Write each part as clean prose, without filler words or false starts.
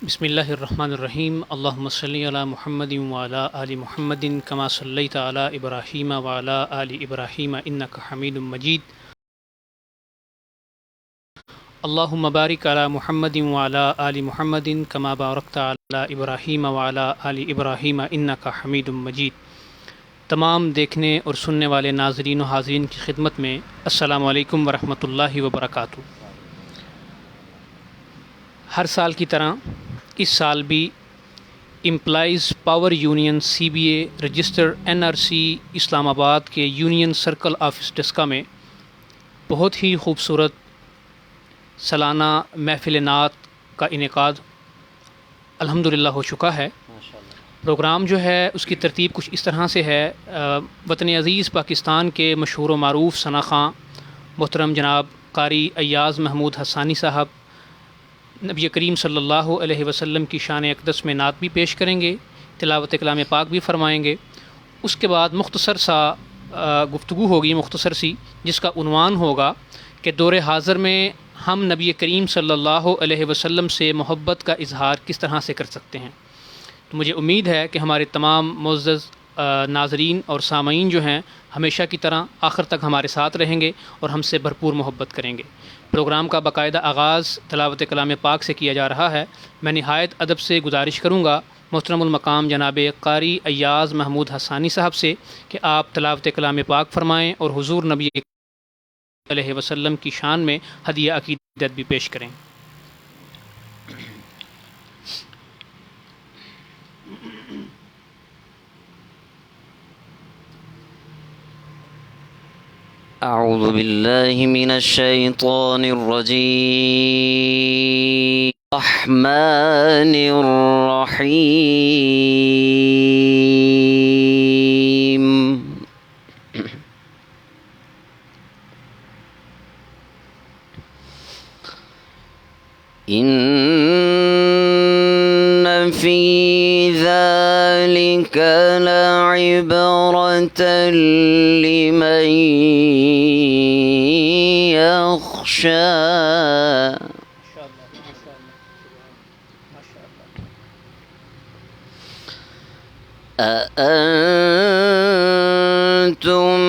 بسم اللہ الرحمن الرحیم اللہم صلی علی محمد وعلی آل محمد کما صلیت علی ابراہیم وعلی آل ابراہیم انک حمید مجید اللہم بارک علی محمد وعلی آل محمد کما بارکت علی ابراہیم وعلی آل ابراہیم انک حمید مجید۔ تمام دیکھنے اور سننے والے ناظرین و حاضرین کی خدمت میں السلام علیکم ورحمۃ اللہ وبرکاتہ۔ ہر سال کی طرح اس سال بھی employees power union C B A register N R C Islamabad کے یونین سرکل آفس ڈسکا میں بہت ہی خوبصورت سالانہ محفل نعت کا انعقاد الحمدللہ ہو چکا ہے۔ پروگرام جو ہے اس کی ترتیب کچھ اس طرح سے ہے۔ وطن عزیز پاکستان کے مشہور و معروف ثنا خواں محترم جناب قاری ایاز محمود حسانی صاحب نبی کریم صلی اللہ علیہ وسلم کی شان اقدس میں نعت بھی پیش کریں گے، تلاوت کلام پاک بھی فرمائیں گے۔ اس کے بعد مختصر سا گفتگو ہوگی، مختصر سی، جس کا عنوان ہوگا کہ دور حاضر میں ہم نبی کریم صلی اللہ علیہ وسلم سے محبت کا اظہار کس طرح سے کر سکتے ہیں۔ تو مجھے امید ہے کہ ہمارے تمام معزز ناظرین اور سامعین جو ہیں ہمیشہ کی طرح آخر تک ہمارے ساتھ رہیں گے اور ہم سے بھرپور محبت کریں گے۔ پروگرام کا باقاعدہ آغاز تلاوت کلام پاک سے کیا جا رہا ہے۔ میں نہایت ادب سے گزارش کروں گا محترم المقام جناب قاری ایاز محمود حسانی صاحب سے کہ آپ تلاوت کلام پاک فرمائیں اور حضور نبی علیہ وسلم کی شان میں ہدیہ عقیدت بھی پیش کریں۔ اعوذ باللہ من الشیطان الرجیم الرحمن الرحیم ان فی ذلک لعبرۃ لمن يخشى أأنتم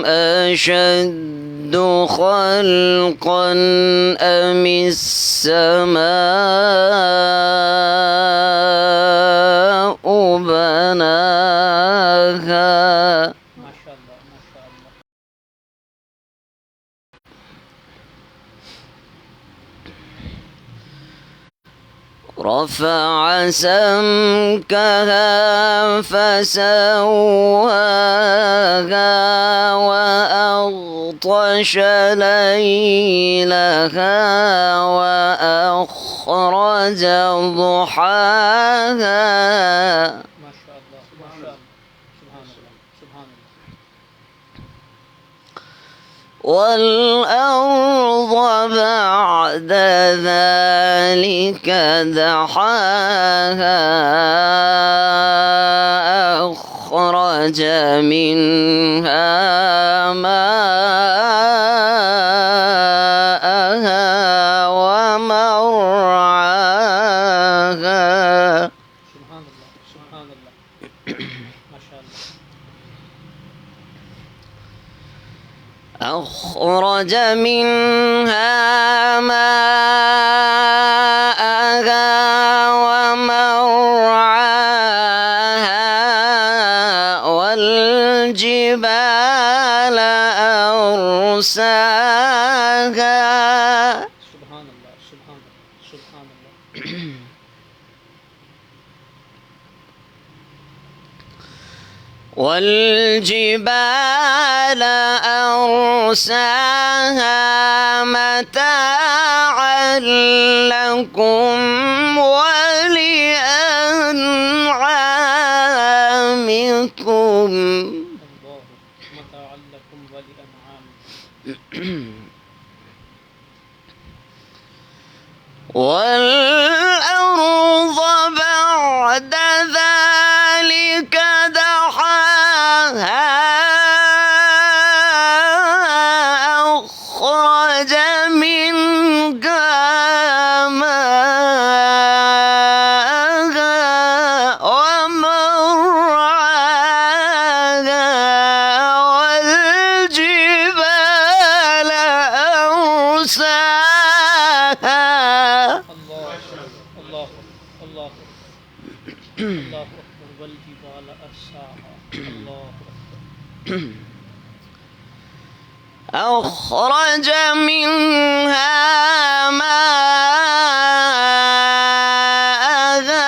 أشد خلقا أم السماء بناها رفع سمكها فسواها وأغطش ليلها وأخرج ضحاها والأرض بعد ذلك دحاها أخرج منها ماءها ومرعاها أخرج منها ماءها ومرعاها والجبال أرساها والجبال أرساها متاعا لكم ولأنعامكم والأرض بعد ذلك دحاها أخرج منها ماءها اللہ اکبر والجبال ارساها اللہ اکبر أخرج منها ماءها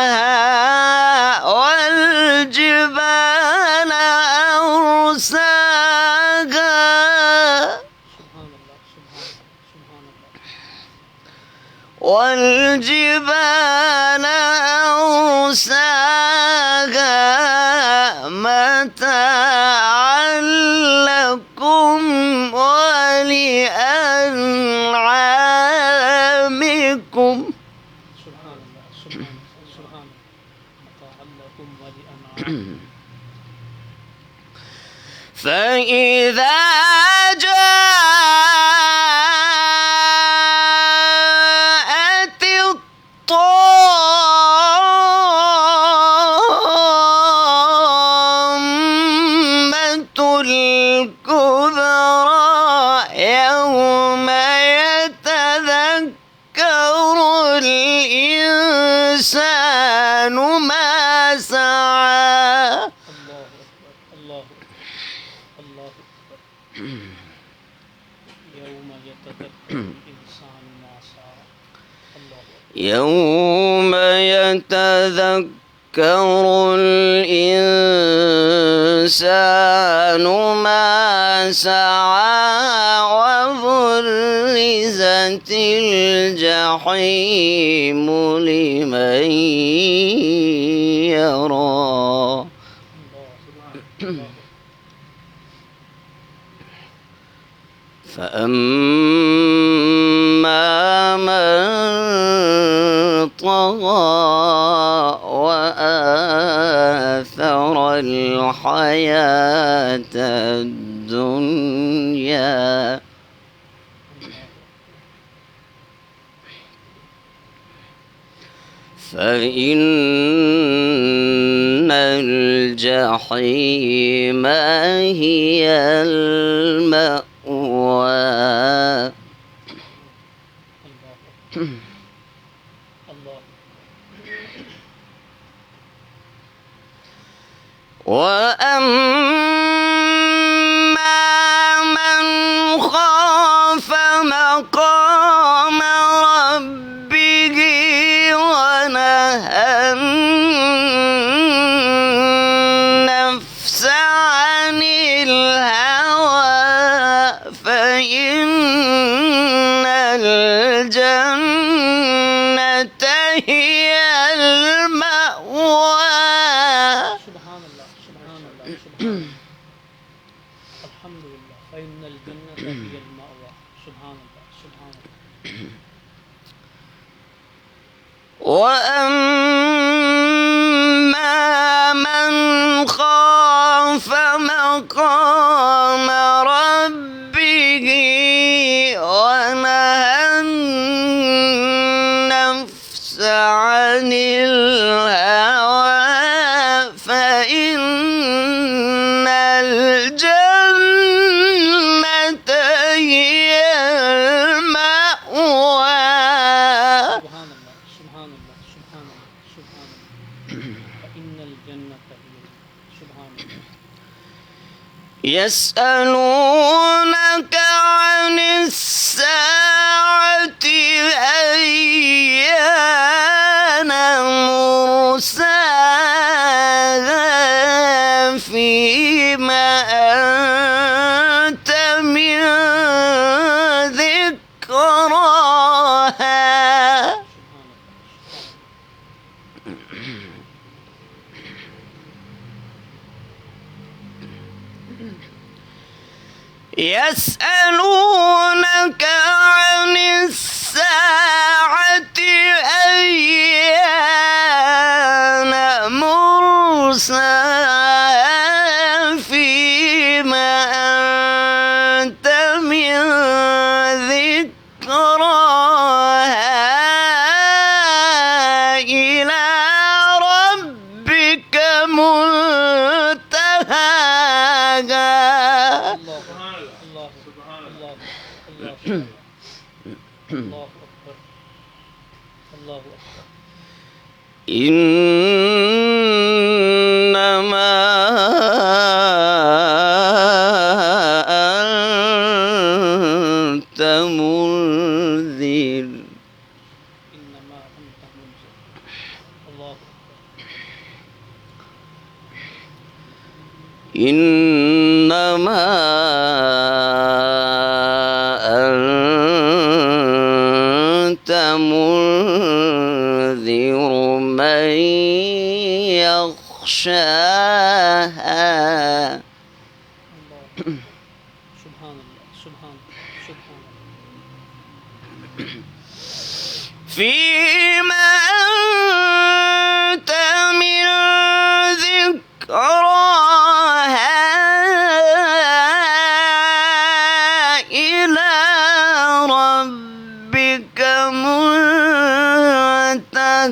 ومرعاها والجبال أرساها سبحان اللہ سبحان اللہ والجبال أرساها متاعا لكم ولأنعامكم سبحان اللہ سبحان متاعا لکم ولأنعامکم فإذا جاءت الطامة الكبرى يوم يتذكر الإنسان ما سعى اللہ اکبر اللہ اکبر اللہ اکبر یوم یتذکر الانسان ما سعى اللہ اکبر يوم يتذكر الإنسان ما سعى وبرزت الجحيم لمن يرى فأما من طغى وآثر الحياة الدنيا فإن الجحيم هي المأوى اللہ وأما من خاف مقام ربه ونهى النفس عن الهوى فإن الجنة هي المأوى سبحان اللہ سبحان الحمد للہ فإن الجنة هي المأوى سبحان اللہ سبحان اللہ وأما من خاف مقام ربه ونهى النفس عن الهوى فإن الجنة هي المأوى سبحان اللہ سبحان اللہ سبحان اللہ سبحان اللہ فإن الجنة هي سبحان اللہ يسألونك عن الساعة أيان مرساها فيما أنت من ذكراها يسألونك عن الساعة أيان مرساها فيما أنت من ذكراها إلى ربك منتهاها اللہ اللہ اللہ اللہ اللہ اکبر إنما أنت منذر إنما أنت منذر من يخشاها فيما أنت من ذكراها إلى ربك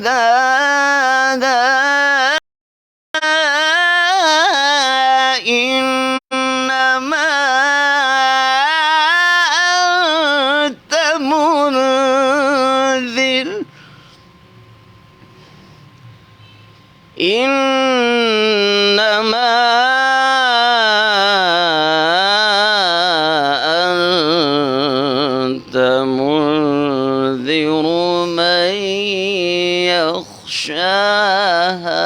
منتهاها إنما أنت منذر إنما أنت منذر من يخشاها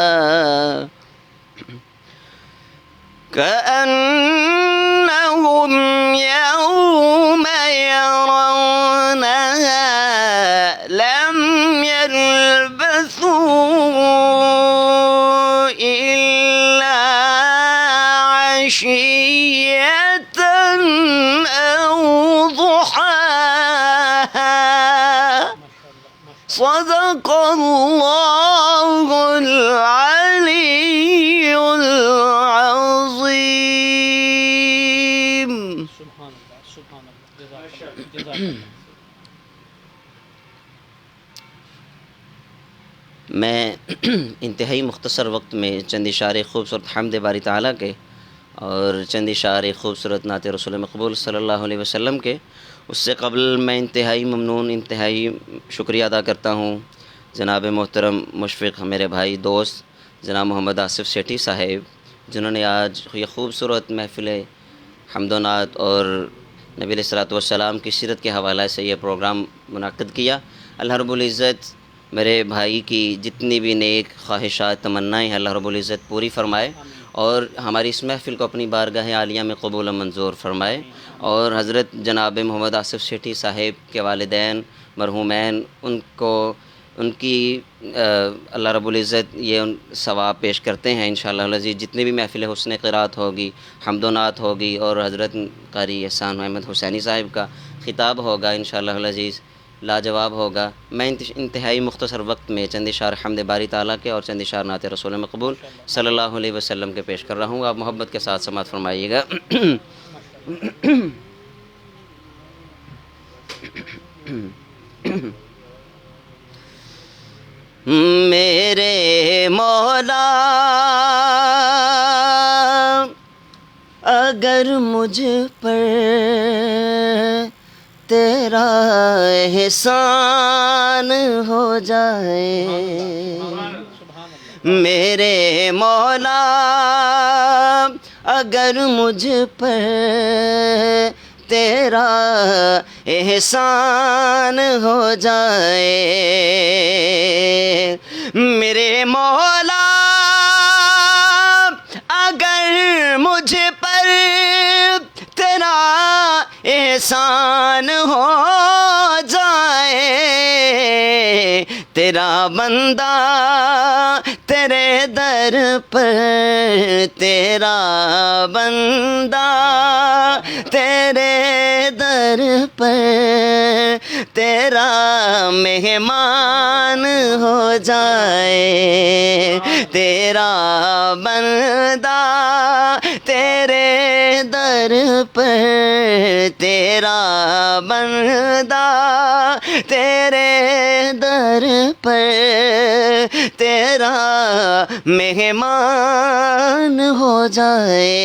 كأنهم يوم يرونها لم يلبثوا إلا عشية أو ضحاها صدق الله العلي العظيم. میں انتہائی مختصر وقت میں چند اشعار خوبصورت حمد باری تعالیٰ کے اور چند اشعار خوبصورت نعت رسول مقبول صلی اللہ علیہ وسلم کے، اس سے قبل میں انتہائی ممنون، انتہائی شکریہ ادا کرتا ہوں جناب محترم مشفق میرے بھائی دوست جناب محمد آصف سیٹھی صاحب، جنہوں نے آج یہ خوبصورت محفل حمد و نعت اور نبی علیہ الصلوۃ والسلام کی سیرت کے حوالے سے یہ پروگرام منعقد کیا۔ اللہ رب العزت میرے بھائی کی جتنی بھی نیک خواہشات تمنائیں ہیں اللہ رب العزت پوری فرمائے، اور ہماری اس محفل کو اپنی بارگاہ عالیہ میں قبول و منظور فرمائے، اور حضرت جناب محمد آصف سیٹھی صاحب کے والدین مرحومین ان کی اللہ رب العزت یہ ثواب پیش کرتے ہیں انشاءاللہ العزیز۔ جتنی بھی محفل حسن قرات ہوگی، حمد و نعت ہوگی، اور حضرت قاری احسان احمد حسینی صاحب کا خطاب ہوگا انشاءاللہ العزیز، لاجواب ہوگا۔ میں انتہائی مختصر وقت میں چند اشعار حمد باری تعالیٰ کے اور چند اشعار نعت رسول مقبول صلی اللہ علیہ وسلم کے پیش کر رہا ہوں، آپ محبت کے ساتھ سماعت فرمائیے گا۔ میرے مولا اگر مجھ پر تیرا احسان ہو جائے، میرے مولا اگر مجھ پر تیرا احسان ہو جائے، میرے مولا اگر مجھ پر تیرا احسان ہو جائے، تیرا بندہ تیرے در پر، تیرا بندہ تیرے در پر، تیرا مہمان ہو جائے، تیرا بندہ تیرے در پر، تیرا بندہ تیرے در پر، تیرا مہمان ہو جائے۔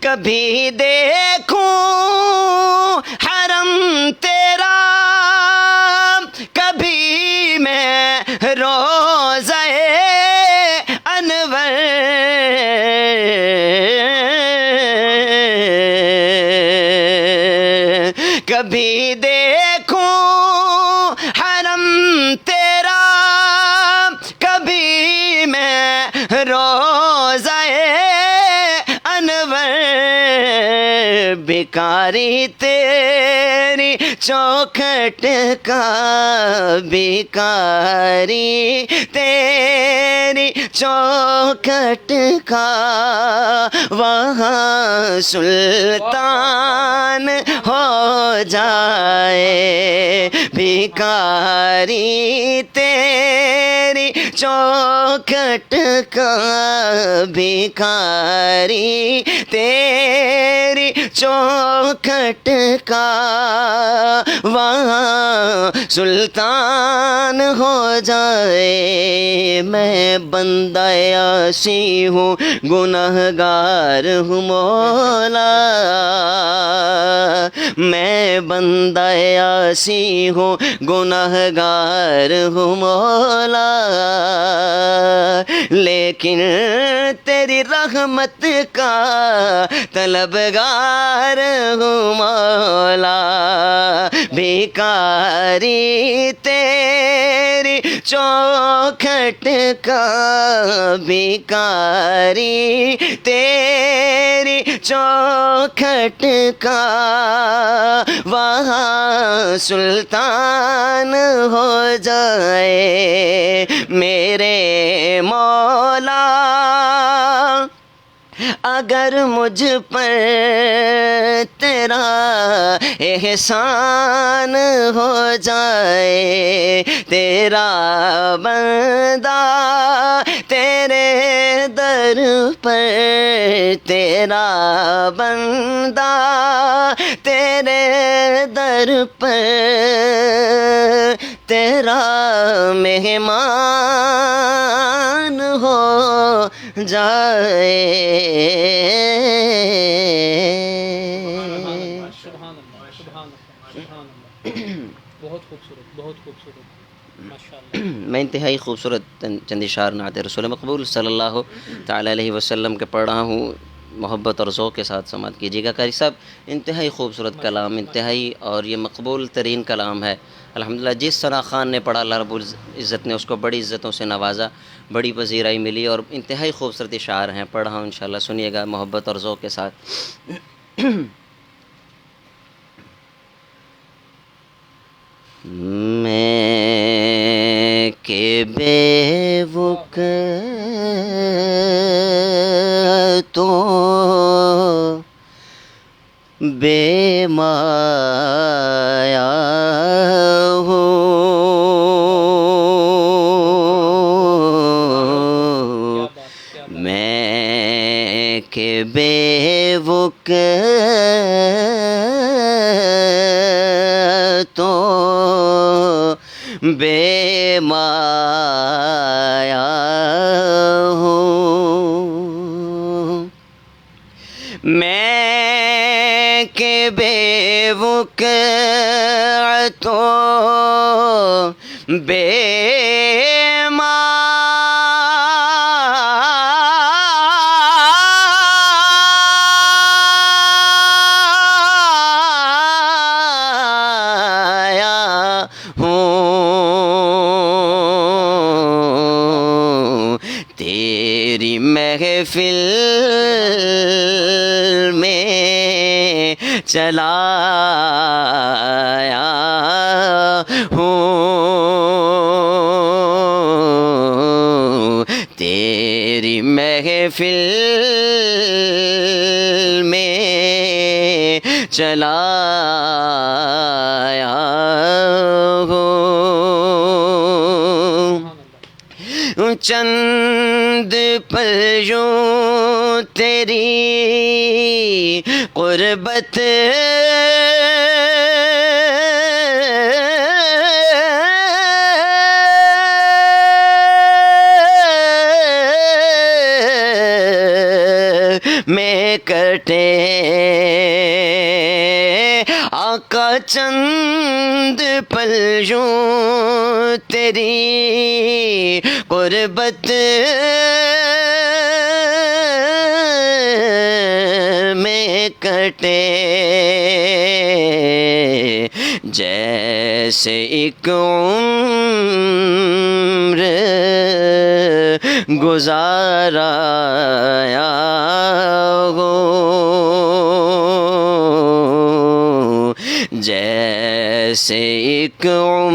کبھی دیکھوں حرم تیرا بیکاری تیری چوکھٹ کا، بیکاری تیری چوکھٹ کا، وہاں سلطان ہو جائے، بھیکاری تیری چوکھٹ کا، بھیکاری تیری چوکھٹ کا، وہاں سلطان ہو جائے۔ میں بندہ عاصی ہوں، گنہگار ہوں مولا، میں بندہ عاصی ہوں، گنہگار ہوں مولا، لیکن تیری رحمت کا طلبگار ہوں مولا، بھیکاری تیری چوکھٹ کا، بھیکاری تیری چوکھٹ کا، وہاں سلطان ہو جائے میرے مولا۔ اگر مجھ پر تیرا احسان ہو جائے، تیرا بندہ تیرے در پر، تیرا بندہ تیرے در پر، تیرا مہمان ہو جائے۔ سبحان اللہ، سبحان اللہ، سبحان اللہ، بہت خوبصورت، بہت خوبصورت، ماشاء اللہ۔ میں انتہائی خوبصورت چند اشعار نعت رسول مقبول صلی اللہ تعالیٰ علیہ وسلم کے پڑھ رہا ہوں، محبت اور ذوق کے ساتھ سماعت کیجیے گا۔ قاری صاحب انتہائی خوبصورت کلام، انتہائی، اور یہ مقبول ترین کلام ہے الحمدللہ۔ جس ثنا خان نے پڑھا اللہ رب العزت نے اس کو بڑی عزتوں سے نوازا، بڑی پذیرائی ملی، اور انتہائی خوبصورت اشعار ہیں، پڑھ رہا ہوں انشاءاللہ، سنیے گا محبت اور ذوق کے ساتھ۔ میں کہ بے وقتوں بے مایا ہوں، میں کہ بے وقتوں بے مایا ہوں، میں کہ بے وقتوں بے مایا ہوں، تیری محفل میں چلا آیا ہوں، تیری محفل میں چلا آیا ہوں، چند پل یوں تیری قربت میں کٹے، آقا چند پل یوں تیری قربت میں کٹے، جیسے ایک عمر گزارا ہو، جیسے ایک عمر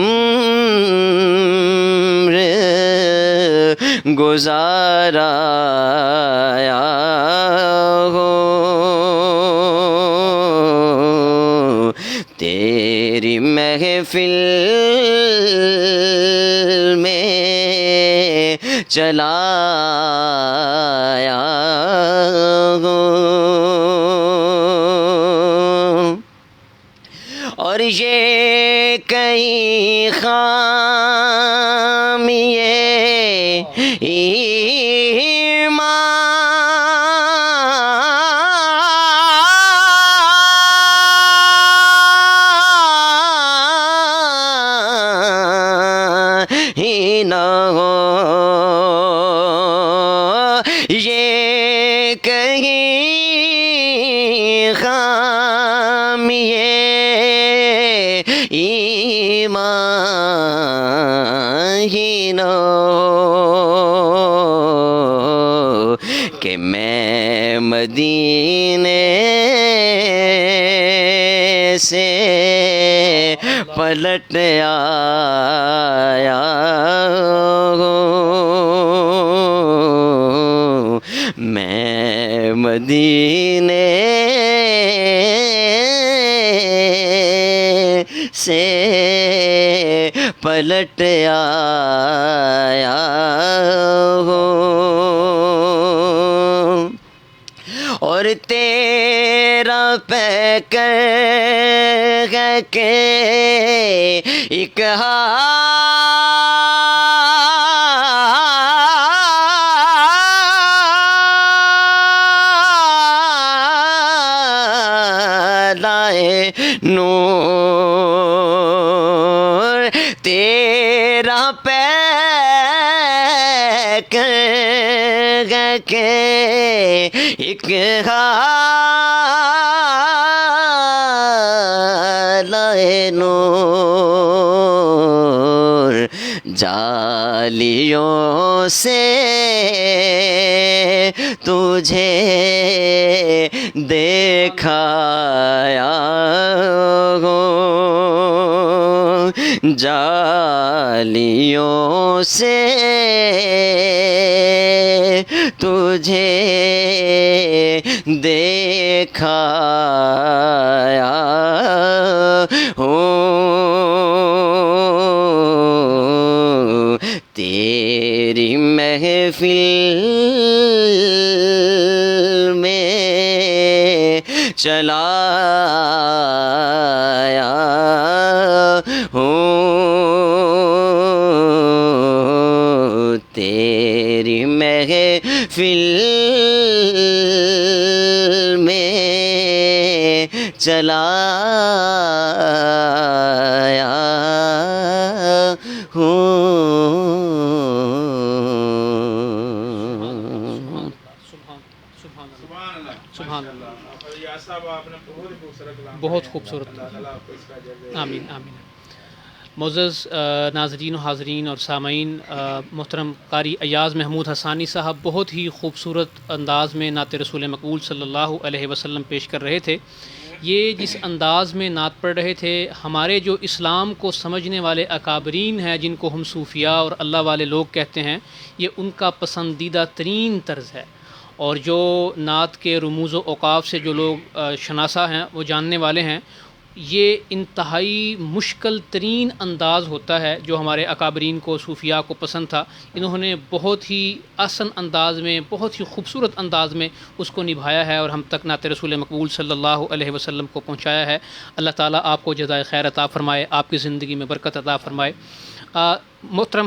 گزارا ہو، تیری محفل میں چلایا ہو، اور یہ کئی خامیے ہی نہ ہو، یہ کہیں خامیے ایمان ہی نہ ہو، کہ میں مدینے سے پلٹ آیا ہوں، میں مدینے سے پلٹ آیا ہوں، اور تیرا پیکر ہے کہ ایک لائے نور، تیرا پیکر ہے کہ ایک لائے نور، جالیوں سے تجھے دیکھایا ہوں، جالیوں سے تجھے دیکھایا ہوں، تیری محفل میں چلایا ہوں، تیری محفل میں چلایا سبحان اللہ۔ بہت خوبصورت، آمین آمین۔ معزز ناظرین و حاضرین اور سامعین، محترم قاری ایاز محمود حسانی صاحب بہت ہی خوبصورت انداز میں نعت رسول مقبول صلی اللہ علیہ وسلم پیش کر رہے تھے۔ یہ جس انداز میں نعت پڑھ رہے تھے، ہمارے جو اسلام کو سمجھنے والے اکابرین ہیں جن کو ہم صوفیاء اور اللہ والے لوگ کہتے ہیں، یہ ان کا پسندیدہ ترین طرز ہے، اور جو نعت کے رموز و اوقاف سے جو لوگ شناسا ہیں وہ جاننے والے ہیں، یہ انتہائی مشکل ترین انداز ہوتا ہے جو ہمارے اکابرین کو صوفیاء کو پسند تھا۔ انہوں نے بہت ہی آسن انداز میں، بہت ہی خوبصورت انداز میں اس کو نبھایا ہے اور ہم تک نعت رسول مقبول صلی اللہ علیہ وسلم کو پہنچایا ہے۔ اللہ تعالیٰ آپ کو جزائے خیر عطا فرمائے، آپ کی زندگی میں برکت عطا فرمائے۔ محترم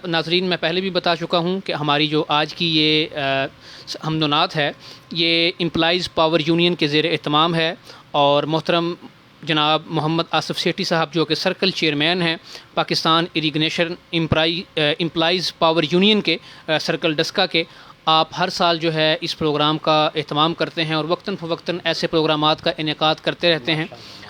ناظرین، میں پہلے بھی بتا چکا ہوں کہ ہماری جو آج کی یہ حمد و نعت ہے، یہ امپلائیز پاور یونین کے زیر اہتمام ہے، اور محترم جناب محمد آصف سیٹھی صاحب جو کہ سرکل چیئرمین ہیں پاکستان اریگنیشن امپلائیز پاور یونین کے سرکل ڈسکا کے، آپ ہر سال جو ہے اس پروگرام کا اہتمام کرتے ہیں اور وقتاً فوقتاً ایسے پروگرامات کا انعقاد کرتے رہتے ہیں۔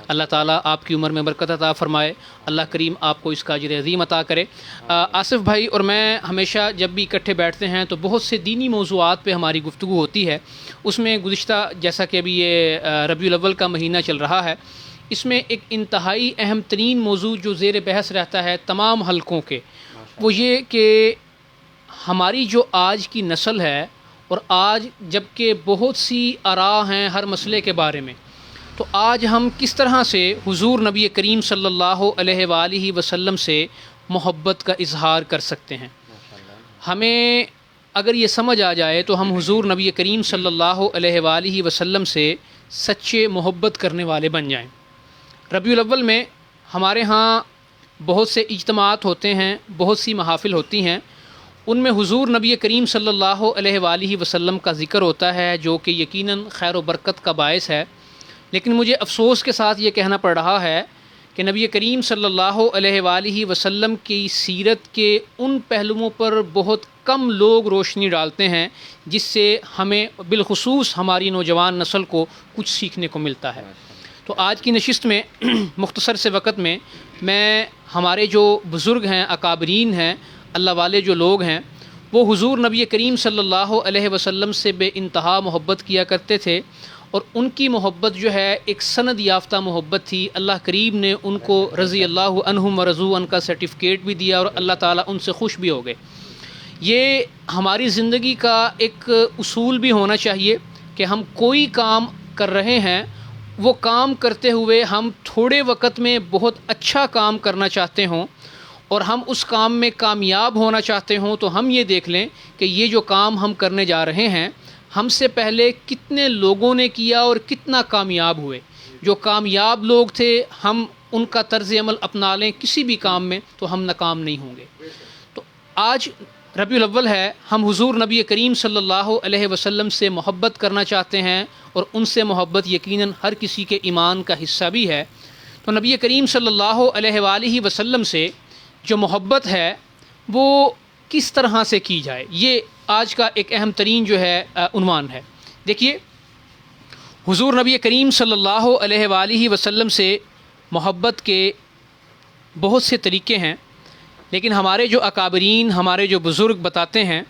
اللہ تعالیٰ آپ کی عمر میں برکت عطا فرمائے، اللہ کریم آپ کو اس کا اجر عظیم عطا کرے۔ آصف بھائی اور میں ہمیشہ جب بھی اکٹھے بیٹھتے ہیں تو بہت سے دینی موضوعات پہ ہماری گفتگو ہوتی ہے۔ اس میں گزشتہ جیسا کہ ابھی یہ ربیع الاول کا مہینہ چل رہا ہے، اس میں ایک انتہائی اہم ترین موضوع جو زیر بحث رہتا ہے تمام حلقوں کے، وہ یہ کہ ہماری جو آج کی نسل ہے، اور آج جب کہ بہت سی آراء ہیں ہر مسئلے کے بارے میں، تو آج ہم کس طرح سے حضور نبی کریم صلی اللہ علیہ وآلہ وسلم سے محبت کا اظہار کر سکتے ہیں۔ ہمیں اگر یہ سمجھ آ جائے تو ہم حضور نبی کریم صلی اللہ علیہ وآلہ وسلم سے سچے محبت کرنے والے بن جائیں۔ ربیع الاول میں ہمارے ہاں بہت سے اجتماعات ہوتے ہیں، بہت سی محافل ہوتی ہیں، ان میں حضور نبی کریم صلی اللہ علیہ وآلہ وسلم کا ذکر ہوتا ہے، جو کہ یقیناً خیر و برکت کا باعث ہے۔ لیکن مجھے افسوس کے ساتھ یہ کہنا پڑ رہا ہے کہ نبی کریم صلی اللہ علیہ وآلہ وسلم کی سیرت کے ان پہلوؤں پر بہت کم لوگ روشنی ڈالتے ہیں جس سے ہمیں بالخصوص ہماری نوجوان نسل کو کچھ سیکھنے کو ملتا ہے۔ تو آج کی نشست میں مختصر سے وقت میں ہمارے جو بزرگ ہیں، اکابرین ہیں، اللہ والے جو لوگ ہیں، وہ حضور نبی کریم صلی اللہ علیہ وسلم سے بے انتہا محبت کیا کرتے تھے، اور ان کی محبت جو ہے ایک سند یافتہ محبت تھی۔ اللہ کریم نے ان کو رضی اللہ عنہم و رضوا عنہ کا سرٹیفکیٹ بھی دیا، اور اللہ تعالیٰ ان سے خوش بھی ہو گئے۔ یہ ہماری زندگی کا ایک اصول بھی ہونا چاہیے کہ ہم کوئی کام کر رہے ہیں، وہ کام کرتے ہوئے ہم تھوڑے وقت میں بہت اچھا کام کرنا چاہتے ہوں، اور ہم اس کام میں کامیاب ہونا چاہتے ہوں، تو ہم یہ دیکھ لیں کہ یہ جو کام ہم کرنے جا رہے ہیں، ہم سے پہلے کتنے لوگوں نے کیا اور کتنا کامیاب ہوئے۔ جو کامیاب لوگ تھے ہم ان کا طرز عمل اپنا لیں کسی بھی کام میں تو ہم ناکام نہیں ہوں گے۔ تو آج ربیع الاول ہے، ہم حضور نبی کریم صلی اللہ علیہ وسلم سے محبت کرنا چاہتے ہیں، اور ان سے محبت یقیناً ہر کسی کے ایمان کا حصہ بھی ہے۔ تو نبی کریم صلی اللہ علیہ وآلہ وسلم سے جو محبت ہے وہ کس طرح سے کی جائے، یہ آج کا ایک اہم ترین جو ہے عنوان ہے۔ دیکھیے، حضور نبی کریم صلی اللہ علیہ وآلہ وسلم سے محبت کے بہت سے طریقے ہیں، لیکن ہمارے جو اکابرین، ہمارے جو بزرگ بتاتے ہیں،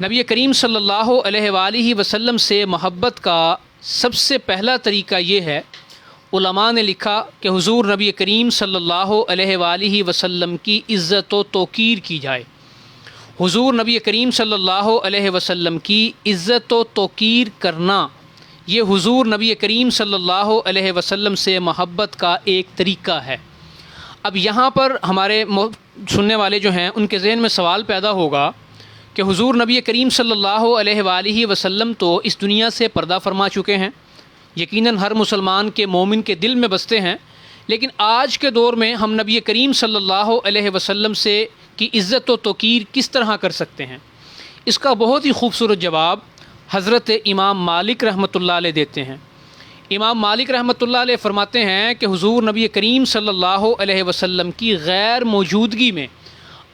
نبی کریم صلی اللہ علیہ وآلہ وسلم سے محبت کا سب سے پہلا طریقہ یہ ہے، علماء نے لکھا کہ حضور نبی کریم صلی اللہ علیہ وآلہ وسلم کی عزت و توقیر کی جائے۔ حضور نبی کریم صلی اللہ علیہ وسلم کی عزت و توقیر کرنا، یہ حضور نبی کریم صلی اللہ علیہ وسلم سے محبت کا ایک طریقہ ہے۔ اب یہاں پر ہمارے سننے والے جو ہیں ان کے ذہن میں سوال پیدا ہوگا کہ حضور نبی کریم صلی اللہ علیہ وآلہ وسلم تو اس دنیا سے پردہ فرما چکے ہیں، یقیناً ہر مسلمان کے مومن کے دل میں بستے ہیں، لیکن آج کے دور میں ہم نبی کریم صلی اللہ علیہ وسلم سے کی عزت و توقیر کس طرح کر سکتے ہیں؟ اس کا بہت ہی خوبصورت جواب حضرت امام مالک رحمۃ اللہ علیہ دیتے ہیں۔ امام مالک رحمۃ اللہ علیہ فرماتے ہیں کہ حضور نبی کریم صلی اللہ علیہ وسلم کی غیر موجودگی میں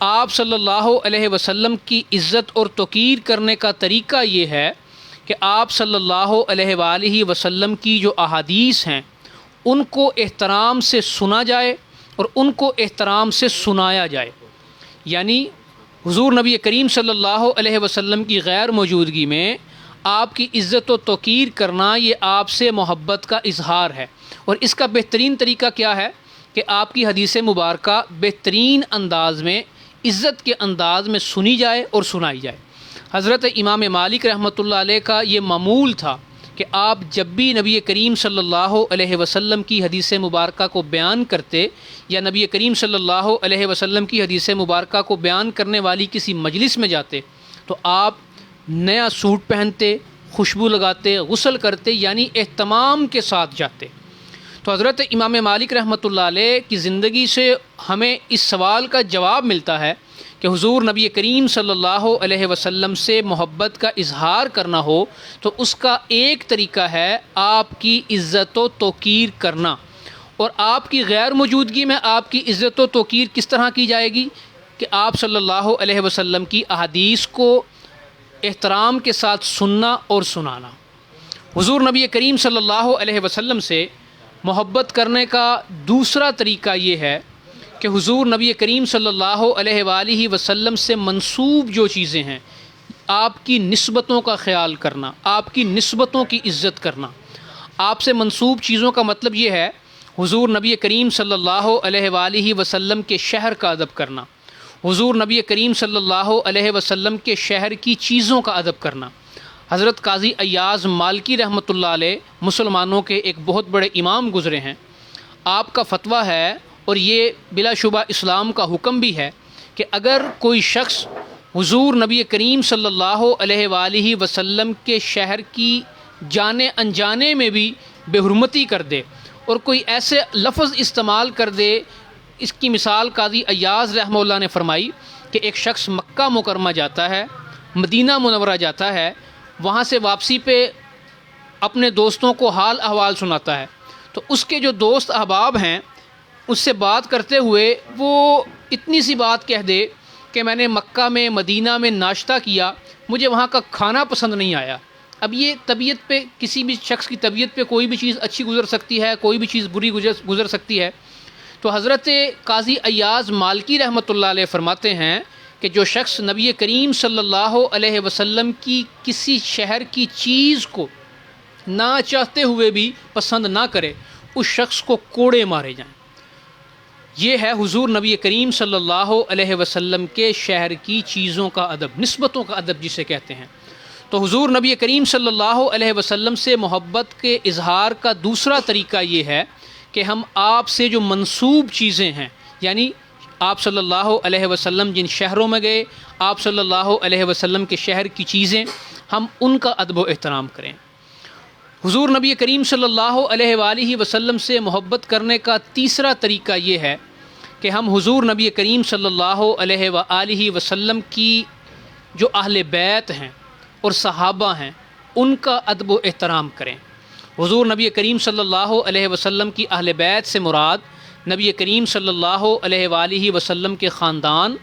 آپ صلی اللہ علیہ وسلم کی عزت اور توقیر کرنے کا طریقہ یہ ہے کہ آپ صلی اللہ علیہ وآلہ وسلم کی جو احادیث ہیں ان کو احترام سے سنا جائے اور ان کو احترام سے سنایا جائے۔ یعنی حضور نبی کریم صلی اللہ علیہ وسلم کی غیر موجودگی میں آپ کی عزت و توقیر کرنا یہ آپ سے محبت کا اظہار ہے، اور اس کا بہترین طریقہ کیا ہے کہ آپ کی حدیث مبارکہ بہترین انداز میں، عزت کے انداز میں سنی جائے اور سنائی جائے۔ حضرت امام مالک رحمۃ اللہ علیہ کا یہ معمول تھا کہ آپ جب بھی نبی کریم صلی اللہ علیہ وسلم کی حدیث مبارکہ کو بیان کرتے، یا نبی کریم صلی اللہ علیہ وسلم کی حدیث مبارکہ کو بیان کرنے والی کسی مجلس میں جاتے تو آپ نیا سوٹ پہنتے، خوشبو لگاتے، غسل کرتے، یعنی اہتمام کے ساتھ جاتے۔ تو حضرت امام مالک رحمۃ اللہ علیہ کی زندگی سے ہمیں اس سوال کا جواب ملتا ہے کہ حضور نبی کریم صلی اللہ علیہ وسلم سے محبت کا اظہار کرنا ہو تو اس کا ایک طریقہ ہے آپ کی عزت و توقیر کرنا۔ اور آپ کی غیر موجودگی میں آپ کی عزت و توقیر کس طرح کی جائے گی کہ آپ صلی اللہ علیہ وسلم کی احادیث کو احترام کے ساتھ سننا اور سنانا۔ حضور نبی کریم صلی اللہ علیہ وسلم سے محبت کرنے کا دوسرا طریقہ یہ ہے کہ حضور نبی کریم صلی اللہ علیہ وآلہ وسلم سے منسوب جو چیزیں ہیں، آپ کی نسبتوں کا خیال کرنا، آپ کی نسبتوں کی عزت کرنا۔ آپ سے منسوب چیزوں کا مطلب یہ ہے حضور نبی کریم صلی اللہ علیہ وآلہ وسلم کے شہر کا ادب کرنا، حضور نبی کریم صلی اللہ علیہ وسلم کے شہر کی چیزوں کا ادب کرنا۔ حضرت قاضی ایاز مالکی رحمۃ اللہ علیہ مسلمانوں کے ایک بہت بڑے امام گزرے ہیں۔ آپ کا فتویٰ ہے اور یہ بلا شبہ اسلام کا حکم بھی ہے کہ اگر کوئی شخص حضور نبی کریم صلی اللہ علیہ وآلہ وسلم کے شہر کی جانے انجانے میں بھی بے حرمتی کر دے اور کوئی ایسے لفظ استعمال کر دے، اس کی مثال قاضی ایاز رحمہ اللہ نے فرمائی کہ ایک شخص مکہ مکرمہ جاتا ہے، مدینہ منورہ جاتا ہے، وہاں سے واپسی پہ اپنے دوستوں کو حال احوال سناتا ہے، تو اس کے جو دوست احباب ہیں اس سے بات کرتے ہوئے وہ اتنی سی بات کہہ دے کہ میں نے مکہ میں مدینہ میں ناشتہ کیا، مجھے وہاں کا کھانا پسند نہیں آیا۔ اب یہ طبیعت پہ، کسی بھی شخص کی طبیعت پہ کوئی بھی چیز اچھی گزر سکتی ہے، کوئی بھی چیز بری گزر سکتی ہے۔ تو حضرت قاضی ایاز مالکی رحمۃ اللہ علیہ فرماتے ہیں کہ جو شخص نبی کریم صلی اللہ علیہ وسلم کی کسی شہر کی چیز کو نہ چاہتے ہوئے بھی پسند نہ کرے، اس شخص کو کوڑے مارے جائیں۔ یہ ہے حضور نبی کریم صلی اللہ علیہ وسلم کے شہر کی چیزوں کا ادب، نسبتوں کا ادب جسے کہتے ہیں۔ تو حضور نبی کریم صلی اللہ علیہ وسلم سے محبت کے اظہار کا دوسرا طریقہ یہ ہے کہ ہم آپ سے جو منسوب چیزیں ہیں، یعنی آپ صلی اللہ علیہ وسلم جن شہروں میں گئے، آپ صلی اللہ علیہ وسلم کے شہر کی چیزیں، ہم ان کا ادب و احترام کریں۔ حضور نبی کریم صلی اللہ علیہ وآلہ وسلم سے محبت کرنے کا تیسرا طریقہ یہ ہے کہ ہم حضور نبی کریم صلی اللہ علیہ وآلہ وسلم کی جو اہل بیت ہیں اور صحابہ ہیں ان کا ادب و احترام کریں۔ حضور نبی کریم صلی اللہ علیہ وسلم کی اہل بیت سے مراد نبی کریم صلی اللہ علیہ وآلہ وسلم کے خاندان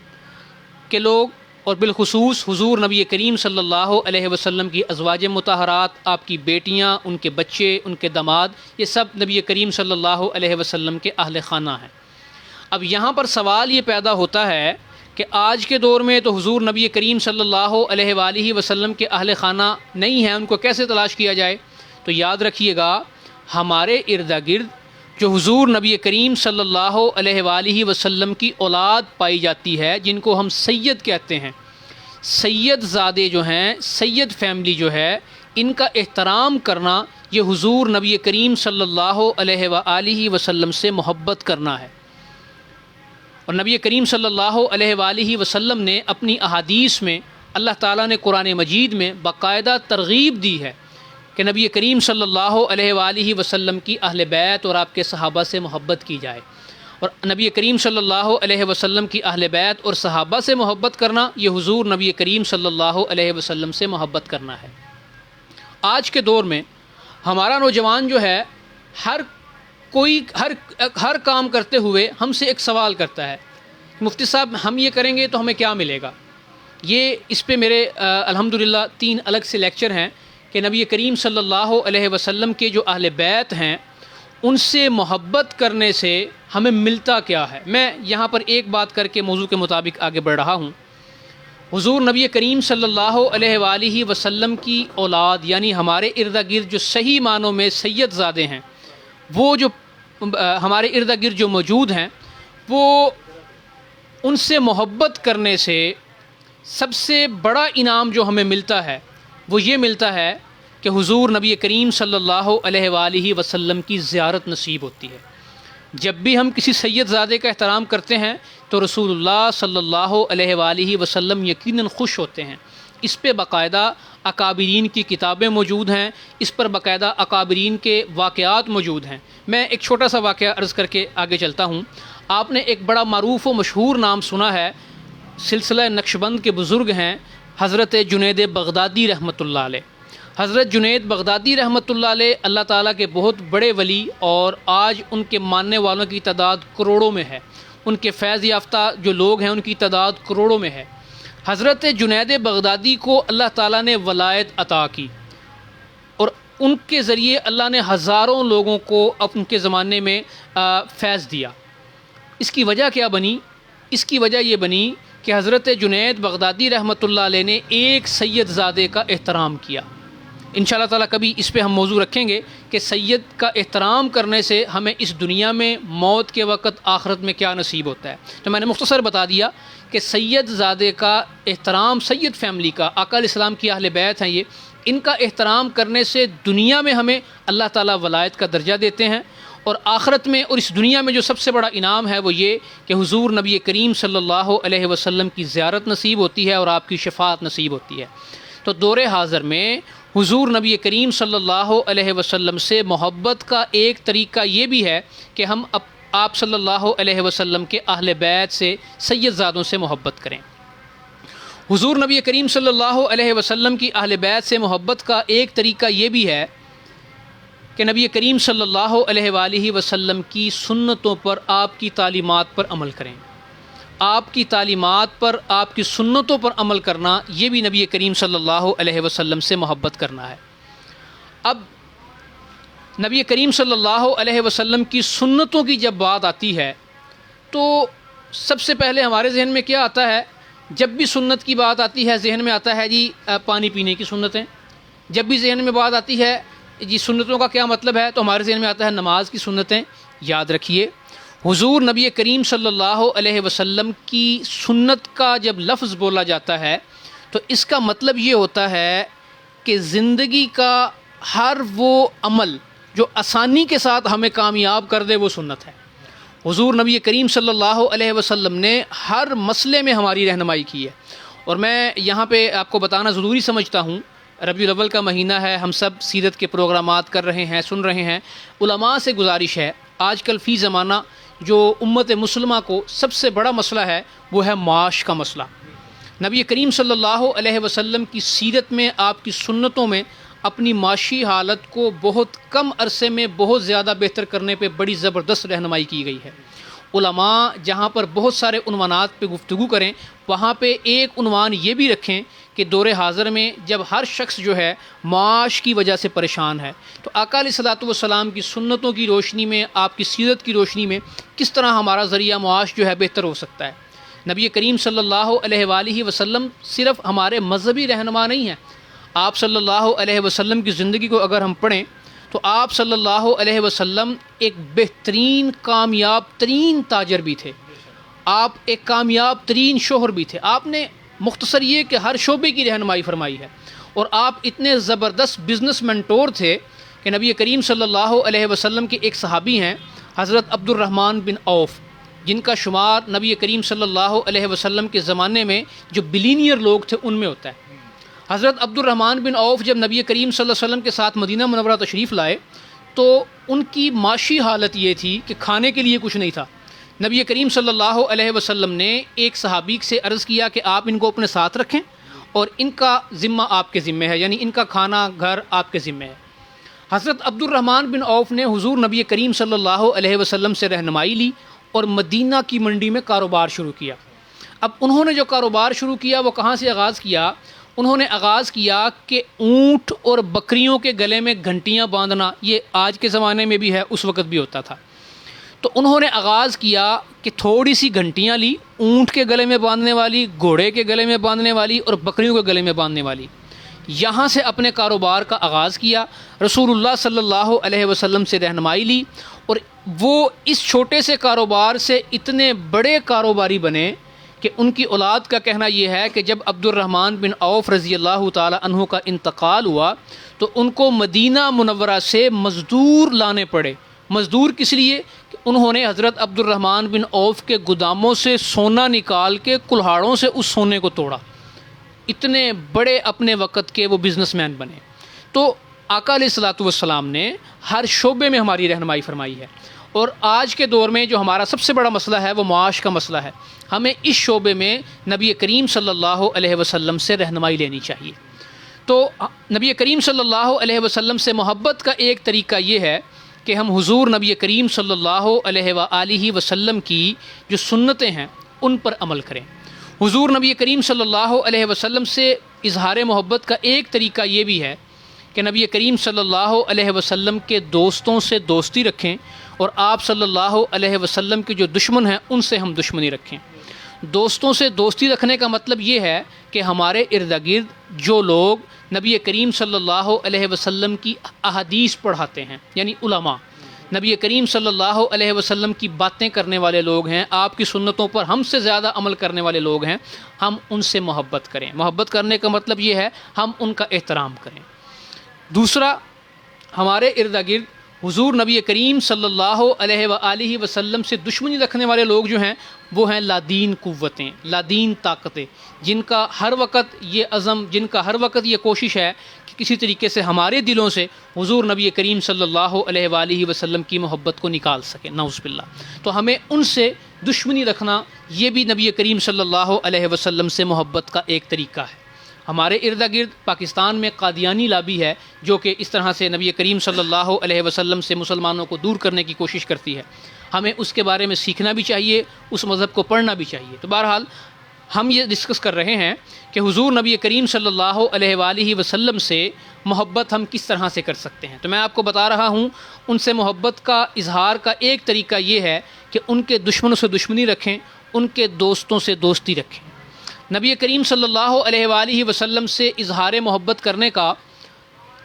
کے لوگ، اور بالخصوص حضور نبی کریم صلی اللہ علیہ وسلم کی ازواج مطہرات، آپ کی بیٹیاں، ان کے بچے، ان کے داماد، یہ سب نبی کریم صلی اللہ علیہ وسلم کے اہل خانہ ہیں۔ اب یہاں پر سوال یہ پیدا ہوتا ہے کہ آج کے دور میں تو حضور نبی کریم صلی اللہ علیہ وآلہ وسلم کے اہل خانہ نہیں ہیں، ان کو کیسے تلاش کیا جائے؟ تو یاد رکھیے گا، ہمارے ارد گرد جو حضور نبی کریم صلی اللہ علیہ وآلہ وسلم کی اولاد پائی جاتی ہے، جن کو ہم سید کہتے ہیں، سید زادے جو ہیں، سید فیملی جو ہے، ان کا احترام کرنا یہ حضور نبی کریم صلی اللہ علیہ وآلہ وسلم سے محبت کرنا ہے۔ اور نبی کریم صلی اللہ علیہ وآلہ وسلم نے اپنی احادیث میں، اللہ تعالیٰ نے قرآن مجید میں باقاعدہ ترغیب دی ہے کہ نبی کریم صلی اللہ علیہ وآلہ وسلم کی اہل بیت اور آپ کے صحابہ سے محبت کی جائے، اور نبی کریم صلی اللہ علیہ وسلم کی اہل بیت اور صحابہ سے محبت کرنا یہ حضور نبی کریم صلی اللہ علیہ وسلم سے محبت کرنا ہے۔ آج کے دور میں ہمارا نوجوان جو ہے ہر کام کرتے ہوئے ہم سے ایک سوال کرتا ہے، مفتی صاحب ہم یہ کریں گے تو ہمیں کیا ملے گا؟ اس پہ میرے الحمدللہ 3 الگ سے لیکچر ہیں کہ نبی کریم صلی اللہ علیہ وسلم کے جو اہل بیت ہیں ان سے محبت کرنے سے ہمیں ملتا کیا ہے۔ میں یہاں پر ایک بات کر کے موضوع کے مطابق آگے بڑھ رہا ہوں۔ حضور نبی کریم صلی اللہ علیہ وآلہ وسلم کی اولاد، یعنی ہمارے ارد گرد جو صحیح معنوں میں سید زادے ہیں، وہ جو ہمارے ارد گرد جو موجود ہیں، وہ ان سے محبت کرنے سے سب سے بڑا انعام جو ہمیں ملتا ہے وہ یہ ملتا ہے کہ حضور نبی کریم صلی اللہ علیہ وآلہ وسلم کی زیارت نصیب ہوتی ہے۔ جب بھی ہم کسی سید زادے کا احترام کرتے ہیں تو رسول اللہ صلی اللہ علیہ وآلہ وسلم یقیناً خوش ہوتے ہیں۔ اس پہ باقاعدہ اکابرین کی کتابیں موجود ہیں، اس پر باقاعدہ اکابرین کے واقعات موجود ہیں۔ میں ایک چھوٹا سا واقعہ عرض کر کے آگے چلتا ہوں۔ آپ نے ایک بڑا معروف و مشہور نام سنا ہے، سلسلہ نقشبند کے بزرگ ہیں حضرت جنید بغدادی رحمۃ اللہ علیہ۔ حضرت جنید بغدادی رحمۃ اللہ علیہ اللہ تعالیٰ کے بہت بڑے ولی، اور آج ان کے ماننے والوں کی تعداد کروڑوں میں ہے، ان کے فیض یافتہ جو لوگ ہیں ان کی تعداد کروڑوں میں ہے۔ حضرت جنید بغدادی کو اللہ تعالیٰ نے ولایت عطا کی، اور ان کے ذریعے اللہ نے ہزاروں لوگوں کو ان کے زمانے میں فیض دیا۔ اس کی وجہ کیا بنی؟ اس کی وجہ یہ بنی کہ حضرت جنید بغدادی رحمۃ اللہ علیہ نے ایک سید زادے کا احترام کیا۔ انشاءاللہ تعالیٰ کبھی اس پہ ہم موضوع رکھیں گے کہ سید کا احترام کرنے سے ہمیں اس دنیا میں موت کے وقت آخرت میں کیا نصیب ہوتا ہے۔ تو میں نے مختصر بتا دیا کہ سید زادے کا احترام، سید فیملی کا، آقا علیہ السلام کی اہل بیت ہیں یہ، ان کا احترام کرنے سے دنیا میں ہمیں اللہ تعالیٰ ولایت کا درجہ دیتے ہیں، اور آخرت میں اور اس دنیا میں جو سب سے بڑا انعام ہے وہ یہ کہ حضور نبی کریم صلی اللہ علیہ وسلم کی زیارت نصیب ہوتی ہے اور آپ کی شفاعت نصیب ہوتی ہے۔ تو دور حاضر میں حضور نبی کریم صلی اللہ علیہ وسلم سے محبت کا ایک طریقہ یہ بھی ہے کہ ہم آپ صلی اللہ علیہ وسلم کے اہل بیت سے، سید زادوں سے محبت کریں۔ حضور نبی کریم صلی اللہ علیہ وسلم کی اہل بیت سے محبت کا ایک طریقہ یہ بھی ہے کہ نبی کریم صلی اللہ علیہ وآلہ وسلم کی سنتوں پر، آپ کی تعلیمات پر عمل کریں۔ آپ کی تعلیمات پر، آپ کی سنتوں پر عمل کرنا، یہ بھی نبی کریم صلی اللہ علیہ وسلم سے محبت کرنا ہے۔ اب نبی کریم صلی اللہ علیہ وسلم کی سنتوں کی جب بات آتی ہے تو سب سے پہلے ہمارے ذہن میں کیا آتا ہے؟ جب بھی سنت کی بات آتی ہے ذہن میں آتا ہے جی پانی پینے کی سنتیں۔ جب بھی ذہن میں بات آتی ہے جی سنتوں کا کیا مطلب ہے، تو ہمارے ذہن میں آتا ہے نماز کی سنتیں۔ یاد رکھیے، حضور نبی کریم صلی اللہ علیہ وسلم کی سنت کا جب لفظ بولا جاتا ہے تو اس کا مطلب یہ ہوتا ہے کہ زندگی کا ہر وہ عمل جو آسانی کے ساتھ ہمیں کامیاب کر دے وہ سنت ہے۔ حضور نبی کریم صلی اللہ علیہ وسلم نے ہر مسئلے میں ہماری رہنمائی کی ہے، اور میں یہاں پہ آپ کو بتانا ضروری سمجھتا ہوں، ربیع الاول کا مہینہ ہے، ہم سب سیرت کے پروگرامات کر رہے ہیں، سن رہے ہیں۔ علماء سے گزارش ہے، آج کل فی زمانہ جو امت مسلمہ کو سب سے بڑا مسئلہ ہے وہ ہے معاش کا مسئلہ۔ نبی کریم صلی اللہ علیہ وسلم کی سیرت میں، آپ کی سنتوں میں اپنی معاشی حالت کو بہت کم عرصے میں بہت زیادہ بہتر کرنے پہ بڑی زبردست رہنمائی کی گئی ہے۔ علماء جہاں پر بہت سارے عنوانات پہ گفتگو کریں، وہاں پہ ایک عنوان یہ بھی رکھیں کہ دور حاضر میں جب ہر شخص جو ہے معاش کی وجہ سے پریشان ہے، تو آقا علیہ الصلوۃ والسلام کی سنتوں کی روشنی میں، آپ کی سیرت کی روشنی میں کس طرح ہمارا ذریعہ معاش جو ہے بہتر ہو سکتا ہے۔ نبی کریم صلی اللہ علیہ وآلہ وسلم صرف ہمارے مذہبی رہنما نہیں ہیں، آپ صلی اللہ علیہ وسلم کی زندگی کو اگر ہم پڑھیں تو آپ صلی اللہ علیہ وسلم ایک بہترین کامیاب ترین تاجر بھی تھے، آپ ایک کامیاب ترین شوہر بھی تھے۔ آپ نے مختصر یہ کہ ہر شعبے کی رہنمائی فرمائی ہے، اور آپ اتنے زبردست بزنس مینٹور تھے کہ نبی کریم صلی اللہ علیہ وسلم کے ایک صحابی ہیں حضرت عبد الرحمن بن عوف، جن کا شمار نبی کریم صلی اللہ علیہ وسلم کے زمانے میں جو بلینئر لوگ تھے ان میں ہوتا ہے۔ حضرت عبد الرحمن بن عوف جب نبی کریم صلی اللہ علیہ وسلم کے ساتھ مدینہ منورہ تشریف لائے تو ان کی معاشی حالت یہ تھی کہ کھانے کے لیے کچھ نہیں تھا۔ نبی کریم صلی اللہ علیہ وسلم نے ایک صحابی سے عرض کیا کہ آپ ان کو اپنے ساتھ رکھیں اور ان کا ذمہ آپ کے ذمہ ہے، یعنی ان کا کھانا گھر آپ کے ذمہ ہے۔ حضرت عبد الرحمن بن عوف نے حضور نبی کریم صلی اللہ علیہ وسلم سے رہنمائی لی اور مدینہ کی منڈی میں کاروبار شروع کیا۔ اب انہوں نے جو کاروبار شروع کیا وہ کہاں سے آغاز کیا؟ انہوں نے آغاز کیا کہ اونٹ اور بکریوں کے گلے میں گھنٹیاں باندھنا، یہ آج کے زمانے میں بھی ہے، اس وقت بھی ہوتا تھا۔ تو انہوں نے آغاز کیا کہ تھوڑی سی گھنٹیاں لی، اونٹ کے گلے میں باندھنے والی، گھوڑے کے گلے میں باندھنے والی اور بکریوں کے گلے میں باندھنے والی، یہاں سے اپنے کاروبار کا آغاز کیا۔ رسول اللہ صلی اللہ علیہ وسلم سے رہنمائی لی اور وہ اس چھوٹے سے کاروبار سے اتنے بڑے کاروباری بنے کہ ان کی اولاد کا کہنا یہ ہے کہ جب عبد الرحمن بن عوف رضی اللہ تعالی عنہ کا انتقال ہوا تو ان کو مدینہ منورہ سے مزدور لانے پڑے۔ مزدور کس لیے؟ کہ انہوں نے حضرت عبد الرحمن بن عوف کے گوداموں سے سونا نکال کے کلہاڑوں سے اس سونے کو توڑا۔ اتنے بڑے اپنے وقت کے وہ بزنس مین بنے۔ تو آقا علیہ الصلوۃ والسلام نے ہر شعبے میں ہماری رہنمائی فرمائی ہے، اور آج کے دور میں جو ہمارا سب سے بڑا مسئلہ ہے وہ معاش کا مسئلہ ہے۔ ہمیں اس شعبے میں نبی کریم صلی اللہ علیہ وسلم سے رہنمائی لینی چاہیے۔ تو نبی کریم صلی اللہ علیہ وسلم سے محبت کا ایک طریقہ یہ ہے کہ ہم حضور نبی کریم صلی اللہ علیہ وآلہ وسلم کی جو سنتیں ہیں ان پر عمل کریں۔ حضور نبی کریم صلی اللہ علیہ وسلم سے اظہار محبت کا ایک طریقہ یہ بھی ہے کہ نبی کریم صلی اللہ علیہ وسلم کے دوستوں سے دوستی رکھیں اور آپ صلی اللہ علیہ وسلم کے جو دشمن ہیں ان سے ہم دشمنی رکھیں۔ دوستوں سے دوستی رکھنے کا مطلب یہ ہے کہ ہمارے ارد گرد جو لوگ نبی کریم صلی اللہ علیہ وسلم کی احادیث پڑھاتے ہیں، یعنی علماء، نبی کریم صلی اللہ علیہ وسلم کی باتیں کرنے والے لوگ ہیں، آپ کی سنتوں پر ہم سے زیادہ عمل کرنے والے لوگ ہیں، ہم ان سے محبت کریں۔ محبت کرنے کا مطلب یہ ہے ہم ان کا احترام کریں۔ دوسرا، ہمارے ارد گرد حضور نبی کریم صلی اللہ علیہ وآلہ وسلم سے دشمنی رکھنے والے لوگ جو ہیں وہ ہیں لادین قوتیں، لادین طاقتیں، جن کا ہر وقت یہ عزم، جن کا ہر وقت یہ کوشش ہے کہ کسی طریقے سے ہمارے دلوں سے حضور نبی کریم صلی اللہ علیہ وآلہ وسلم کی محبت کو نکال سکیں، نعوذ باللہ۔ تو ہمیں ان سے دشمنی رکھنا یہ بھی نبی کریم صلی اللہ علیہ وسلم سے محبت کا ایک طریقہ ہے۔ ہمارے ارد گرد پاکستان میں قادیانی لابی ہے جو کہ اس طرح سے نبی کریم صلی اللہ علیہ وسلم سے مسلمانوں کو دور کرنے کی کوشش کرتی ہے۔ ہمیں اس کے بارے میں سیکھنا بھی چاہیے، اس مذہب کو پڑھنا بھی چاہیے۔ تو بہرحال ہم یہ ڈسکس کر رہے ہیں کہ حضور نبی کریم صلی اللہ علیہ وآلہ وسلم سے محبت ہم کس طرح سے کر سکتے ہیں۔ تو میں آپ کو بتا رہا ہوں ان سے محبت کا اظہار کا ایک طریقہ یہ ہے کہ ان کے دشمنوں سے دشمنی رکھیں، ان کے دوستوں سے دوستی رکھیں۔ نبی کریم صلی اللہ علیہ وآلہ وسلم سے اظہار محبت کرنے کا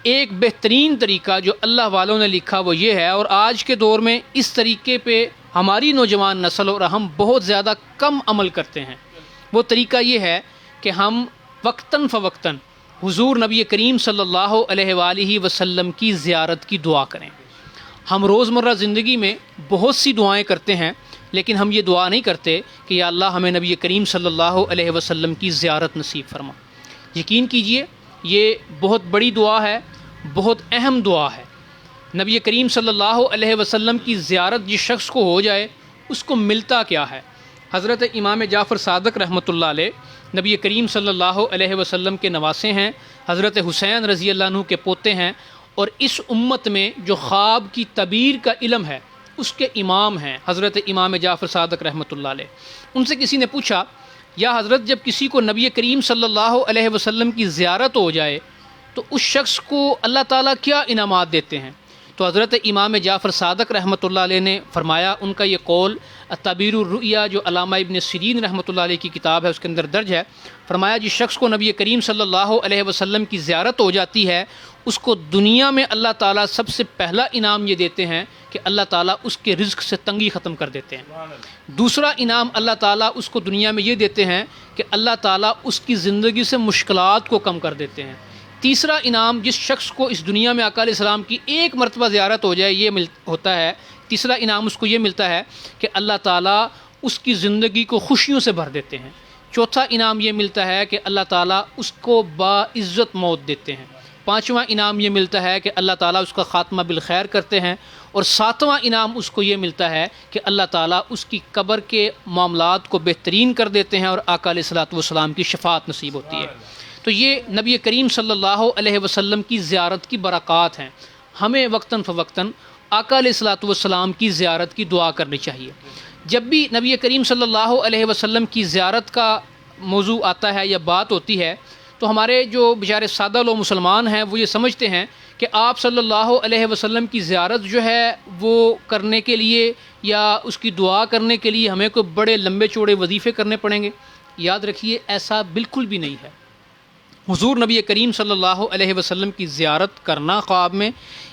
ایک بہترین طریقہ جو اللہ والوں نے لکھا وہ یہ ہے، اور آج کے دور میں اس طریقے پہ ہماری نوجوان نسل اور ہم بہت زیادہ کم عمل کرتے ہیں۔ وہ طریقہ یہ ہے کہ ہم وقتاً فوقتاً حضور نبی کریم صلی اللہ علیہ وآلہ وسلم کی زیارت کی دعا کریں۔ ہم روزمرہ زندگی میں بہت سی دعائیں کرتے ہیں، لیکن ہم یہ دعا نہیں کرتے کہ یا اللہ ہمیں نبی کریم صلی اللہ علیہ وسلم کی زیارت نصیب فرما۔ یقین کیجئے یہ بہت بڑی دعا ہے، بہت اہم دعا ہے۔ نبی کریم صلی اللہ علیہ وسلم کی زیارت جس شخص کو ہو جائے اس کو ملتا کیا ہے؟ حضرت امام جعفر صادق رحمۃ اللہ علیہ نبی کریم صلی اللہ علیہ وسلم کے نواسے ہیں، حضرت حسین رضی اللہ عنہ کے پوتے ہیں، اور اس امت میں جو خواب کی تعبیر کا علم ہے اس کے امام ہیں حضرت امام جعفر صادق رحمۃ اللہ علیہ۔ ان سے کسی نے پوچھا یا حضرت جب کسی کو نبی کریم صلی اللہ علیہ وسلم کی زیارت ہو جائے تو اس شخص کو اللہ تعالیٰ کیا انعامات دیتے ہیں؟ تو حضرت امام جعفر صادق رحمۃ اللہ علیہ نے فرمایا، ان کا یہ قول تعبیر الرؤیا جو علامہ ابن سیرین رحمۃ اللہ علیہ کی کتاب ہے اس کے اندر درج ہے، فرمایا جس شخص کو نبی کریم صلی اللہ علیہ وسلم کی زیارت ہو جاتی ہے اس کو دنیا میں اللہ تعالیٰ سب سے پہلا انعام یہ دیتے ہیں کہ اللہ تعالیٰ اس کے رزق سے تنگی ختم کر دیتے ہیں۔ دوسرا انعام اللہ تعالیٰ اس کو دنیا میں یہ دیتے ہیں کہ اللہ تعالیٰ اس کی زندگی سے مشکلات کو کم کر دیتے ہیں۔ تیسرا انعام جس شخص کو اس دنیا میں آقا علیہ السلام کی ایک مرتبہ زیارت ہو جائے یہ ہوتا ہے، تیسرا انعام اس کو یہ ملتا ہے کہ اللہ تعالیٰ اس کی زندگی کو خوشیوں سے بھر دیتے ہیں۔ چوتھا انعام یہ ملتا ہے کہ اللہ تعالیٰ اس کو باعزت موت دیتے ہیں۔ پانچواں انعام یہ ملتا ہے کہ اللہ تعالیٰ اس کا خاتمہ بالخیر کرتے ہیں، اور ساتواں انعام اس کو یہ ملتا ہے کہ اللہ تعالیٰ اس کی قبر کے معاملات کو بہترین کر دیتے ہیں اور آقا علیہ الصلوۃ والسلام کی شفاعت نصیب ہوتی ہے۔ تو یہ نبی کریم صلی اللہ علیہ وسلم کی زیارت کی برکات ہیں۔ ہمیں وقتاً فوقتاً آقا علیہ الصلوۃ والسلام کی زیارت کی دعا کرنی چاہیے۔ جب بھی نبی کریم صلی اللہ علیہ وسلم کی زیارت کا موضوع آتا ہے یا بات ہوتی ہے تو ہمارے جو بیچارے سادہ لوگ مسلمان ہیں وہ یہ سمجھتے ہیں کہ آپ صلی اللہ علیہ وسلم کی زیارت جو ہے وہ کرنے کے لیے یا اس کی دعا کرنے کے لیے ہمیں کوئی بڑے لمبے چوڑے وظیفے کرنے پڑیں گے۔ یاد رکھیے ایسا بالکل بھی نہیں ہے۔ حضور نبی کریم صلی اللہ علیہ وسلم کی زیارت کرنا خواب میں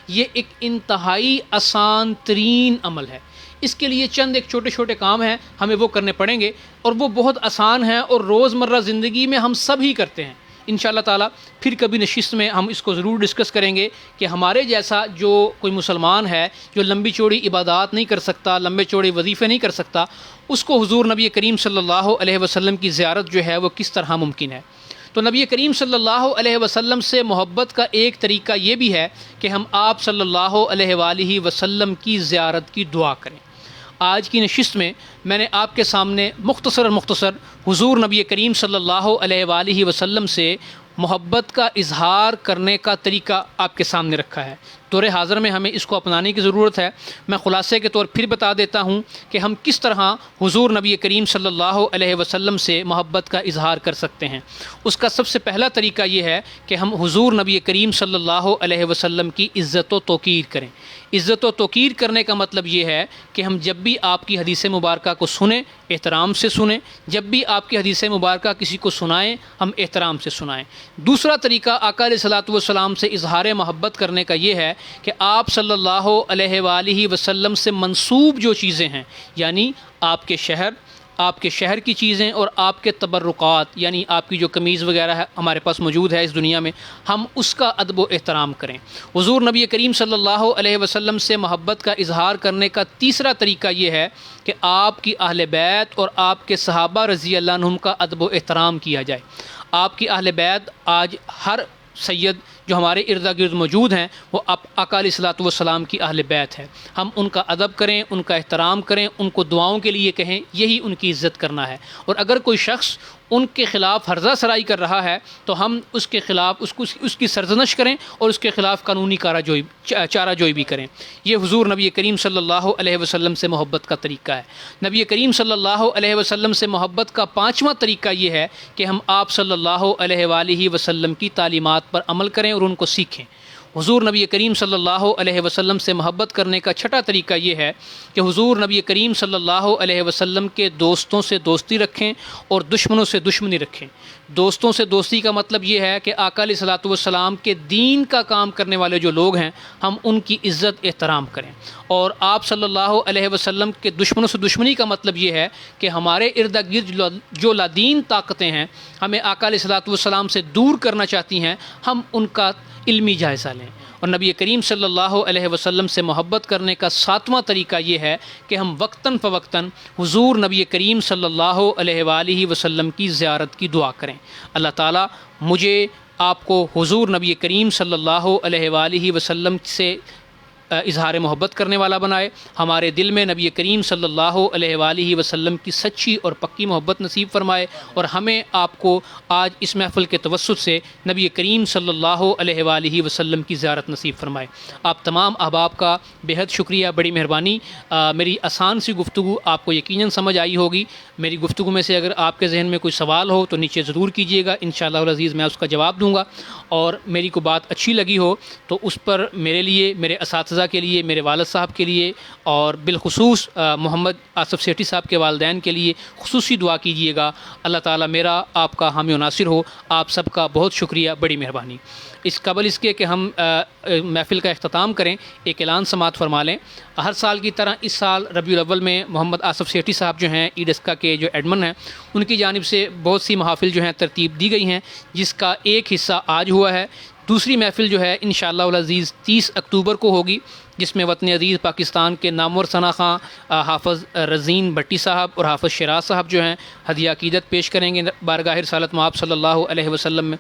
یہ ایک انتہائی آسان ترین عمل ہے۔ اس کے لیے چند ایک چھوٹے چھوٹے کام ہیں ہمیں وہ کرنے پڑیں گے اور وہ بہت آسان ہیں اور روزمرہ زندگی میں ہم سب ہی کرتے ہیں۔ انشاءاللہ تعالیٰ پھر کبھی نشست میں ہم اس کو ضرور ڈسکس کریں گے کہ ہمارے جیسا جو کوئی مسلمان ہے جو لمبی چوڑی عبادات نہیں کر سکتا، لمبے چوڑے وظیفے نہیں کر سکتا، اس کو حضور نبی کریم صلی اللہ علیہ وسلم کی زیارت جو ہے وہ کس طرح ممکن ہے۔ تو نبی کریم صلی اللہ علیہ وسلم سے محبت کا ایک طریقہ یہ بھی ہے کہ ہم آپ صلی اللہ علیہ وآلہ وسلم کی زیارت کی دعا کریں۔ آج کی نشست میں میں نے آپ کے سامنے مختصر حضور نبی کریم صلی اللہ علیہ وآلہ وسلم سے محبت کا اظہار کرنے کا طریقہ آپ کے سامنے رکھا ہے۔ دور حاضر میں ہمیں اس کو اپنانے کی ضرورت ہے۔ میں خلاصے کے طور پھر بتا دیتا ہوں کہ ہم کس طرح حضور نبی کریم صلی اللہ علیہ وسلم سے محبت کا اظہار کر سکتے ہیں۔ اس کا سب سے پہلا طریقہ یہ ہے کہ ہم حضور نبی کریم صلی اللہ علیہ وسلم کی عزت و توقیر کریں۔ عزت و توقیر کرنے کا مطلب یہ ہے کہ ہم جب بھی آپ کی حدیث مبارکہ کو سنیں احترام سے سنیں، جب بھی آپ کی حدیث مبارکہ کسی کو سنائیں ہم احترام سے سنائیں۔ دوسرا طریقہ آقا علیہ الصلوۃ والسلام سے اظہار محبت کرنے کا یہ ہے کہ آپ صلی اللہ علیہ وآلہ وسلم سے منسوب جو چیزیں ہیں، یعنی آپ کے شہر کی چیزیں اور آپ کے تبرکات، یعنی آپ کی جو قمیض وغیرہ ہے ہمارے پاس موجود ہے اس دنیا میں، ہم اس کا ادب و احترام کریں۔ حضور نبی کریم صلی اللہ علیہ وسلم سے محبت کا اظہار کرنے کا تیسرا طریقہ یہ ہے کہ آپ کی اہل بیت اور آپ کے صحابہ رضی اللہ عنہم کا ادب و احترام کیا جائے۔ آپ کی اہل بیت، آج ہر سید جو ہمارے ارد گرد موجود ہیں وہ آقا علیہ الصلوۃ والسلام کی اہل بیت ہے۔ ہم ان کا ادب کریں، ان کا احترام کریں، ان کو دعاؤں کے لیے کہیں، یہی ان کی عزت کرنا ہے۔ اور اگر کوئی شخص ان کے خلاف ہرزہ سرائی کر رہا ہے تو ہم اس کے خلاف اس کی سرزنش کریں اور اس کے خلاف قانونی چارہ جوئی بھی کریں۔ یہ حضور نبی کریم صلی اللہ علیہ وسلم سے محبت کا طریقہ ہے۔ نبی کریم صلی اللہ علیہ وسلم سے محبت کا پانچواں طریقہ یہ ہے کہ ہم آپ صلی اللہ علیہ وآلہ وسلم کی تعلیمات پر عمل کریں اور ان کو سیکھیں۔ حضور نبی کریم صلی اللہ علیہ وسلم سے محبت کرنے کا چھٹا طریقہ یہ ہے کہ حضور نبی کریم صلی اللہ علیہ وسلم کے دوستوں سے دوستی رکھیں اور دشمنوں سے دشمنی رکھیں۔ دوستوں سے دوستی کا مطلب یہ ہے کہ آقا علیہ الصلوۃ والسلام کے دین کا کام کرنے والے جو لوگ ہیں ہم ان کی عزت احترام کریں، اور آپ صلی اللہ علیہ وسلم کے دشمنوں سے دشمنی کا مطلب یہ ہے کہ ہمارے ارد گرد جو لادین طاقتیں ہیں ہمیں آقا علیہ الصلوۃ والسلام سے دور کرنا چاہتی ہیں، ہم ان کا علمی جائزہ لیں۔ اور نبی کریم صلی اللہ علیہ وسلم سے محبت کرنے کا ساتواں طریقہ یہ ہے کہ ہم وقتاً فوقتاً حضور نبی کریم صلی اللہ علیہ وآلہ وسلم کی زیارت کی دعا کریں۔ اللہ تعالیٰ مجھے آپ کو حضور نبی کریم صلی اللہ علیہ وآلہ وسلم سے اظہار محبت کرنے والا بنائے، ہمارے دل میں نبی کریم صلی اللہ علیہ وآلہ وسلم کی سچی اور پکی محبت نصیب فرمائے، اور ہمیں آپ کو آج اس محفل کے توسط سے نبی کریم صلی اللہ علیہ وآلہ وسلم کی زیارت نصیب فرمائے۔ آپ تمام احباب کا بہت شکریہ، بڑی مہربانی۔ میری آسان سی گفتگو آپ کو یقیناً سمجھ آئی ہوگی۔ میری گفتگو میں سے اگر آپ کے ذہن میں کوئی سوال ہو تو نیچے ضرور کیجیے گا، انشاءاللہ العزیز میں اس کا جواب دوں گا، اور میری کوئی بات اچھی لگی ہو تو اس پر میرے لیے، میرے اساتذہ کے لیے، میرے والد صاحب کے لیے، اور بالخصوص محمد آصف سیٹھی صاحب کے والدین کے لیے خصوصی دعا کیجیے گا۔ اللہ تعالیٰ میرا آپ کا حامی و ناصر ہو۔ آپ سب کا بہت شکریہ، بڑی مہربانی۔ اس قبل اس کے کہ ہم محفل کا اختتام کریں، ایک اعلان سماعت فرما لیں۔ ہر سال کی طرح اس سال ربیع الاول میں محمد آصف سیٹھی صاحب جو ہیں ایڈسکا کے جو ایڈمن ہیں، ان کی جانب سے بہت سی محافل جو ہیں ترتیب دی گئی ہیں، جس کا ایک حصہ آج ہوا ہے۔ دوسری محفل جو ہے انشاءاللہ العزیز 30 اکتوبر کو ہوگی، جس میں وطن عزیز پاکستان کے نامور ثنا خاں حافظ رزین بھٹی صاحب اور حافظ شیراز صاحب جو ہیں ہدیہ عقیدت پیش کریں گے بارگاہ رسالت مآب صلی اللہ علیہ وسلم میں۔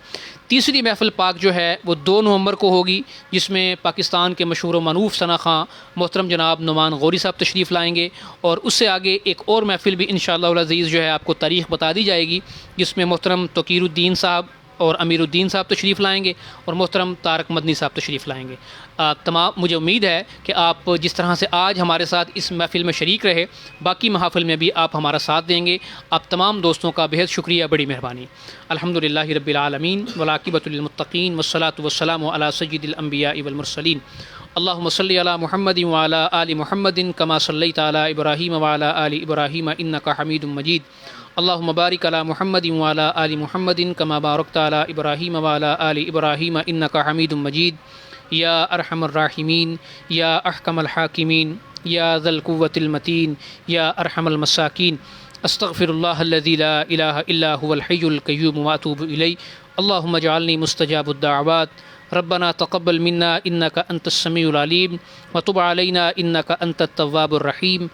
تیسری محفل پاک جو ہے وہ 2 نومبر کو ہوگی، جس میں پاکستان کے مشہور و معروف ثنا خاں محترم جناب نعمان غوری صاحب تشریف لائیں گے، اور اس سے آگے ایک اور محفل بھی انشاءاللہ العزیز جو ہے آپ کو تاریخ بتا دی جائے گی، جس میں محترم توقیر الدین صاحب اور امیر الدین صاحب تشریف لائیں گے، اور محترم طارق مدنی صاحب تشریف لائیں گے۔ مجھے امید ہے کہ آپ جس طرح سے آج ہمارے ساتھ اس محفل میں شریک رہے، باقی محافل میں بھی آپ ہمارا ساتھ دیں گے۔ آپ تمام دوستوں کا بہت شکریہ، بڑی مہربانی۔ الحمدللہ رب العالمین والعاقبۃ للمتقین والصلاۃ والسلام علی سید الانبیاء والمرسلین۔ اللہم صلی علی محمد وعلی آل محمد کما صلیت علی ابراہیم وعلی آل ابراہیم انک حمید مجید۔ اللہم بارک علی محمد وعلی آل محمد کما بارکت علی ابراہیم وعلی آل ابراہیم انک حمید مجید۔ یا ارحم الراحمین، یا احکم الحاکمین، یا ذا القوۃ المتین، یا ارحم المساکین۔ استغفر اللہ الذی لا الہ الا هو الحی القیوم واتوب الیہ۔ اللہم اجعلنی مستجاب الدعوات۔ ربنا تقبل منا انک انت السمیع العلیم وتب علینا انک انت التواب الرحیم۔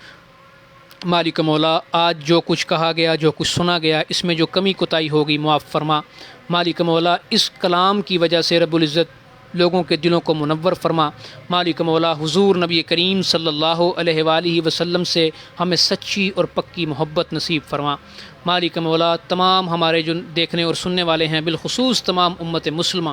مالک مولا، آج جو کچھ کہا گیا، جو کچھ سنا گیا، اس میں جو کمی کوتاہی ہوگی معاف فرما۔ مالک مولا، اس کلام کی وجہ سے رب العزت لوگوں کے دلوں کو منور فرما۔ مالک مولا، حضور نبی کریم صلی اللہ علیہ وآلہ وسلم سے ہمیں سچی اور پکی محبت نصیب فرما۔ مالک مولا، تمام ہمارے جو دیکھنے اور سننے والے ہیں، بالخصوص تمام امت مسلمہ،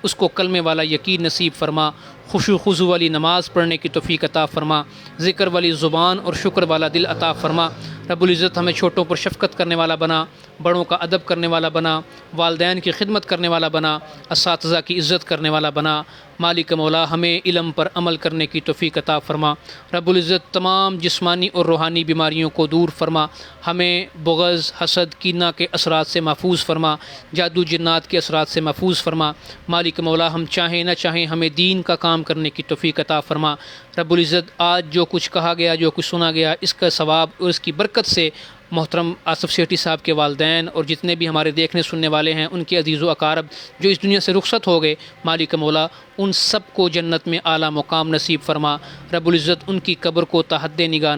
اس کو کلمے والا یقین نصیب فرما، خشوع خضوع والی نماز پڑھنے کی توفیق عطا فرما، ذکر والی زبان اور شکر والا دل عطا فرما۔ رب العزت ہمیں چھوٹوں پر شفقت کرنے والا بنا، بڑوں کا ادب کرنے والا بنا، والدین کی خدمت کرنے والا بنا، اساتذہ کی عزت کرنے والا بنا۔ مالک مولا ہمیں علم پر عمل کرنے کی توفیق عطا فرما۔ رب العزت تمام جسمانی اور روحانی بیماریوں کو دور فرما، ہمیں بغض، حسد، کینہ کے اثرات سے محفوظ فرما، جادو جنات کے اثرات سے محفوظ فرما۔ مالک مولا ہم چاہیں نہ چاہیں ہمیں دین کا کام کرنے کی توفیق عطا فرما۔ رب العزت آج جو کچھ کہا گیا، جو کچھ سنا گیا، اس کا ثواب اور اس کی برکت سے محترم آصف سیٹھی صاحب کے والدین اور جتنے بھی ہمارے دیکھنے سننے والے ہیں، ان کے عزیز و اقارب جو اس دنیا سے رخصت ہو گئے، مالک مولا ان سب کو جنت میں اعلیٰ مقام نصیب فرما۔ رب العزت ان کی قبر کو تا حد نگاہ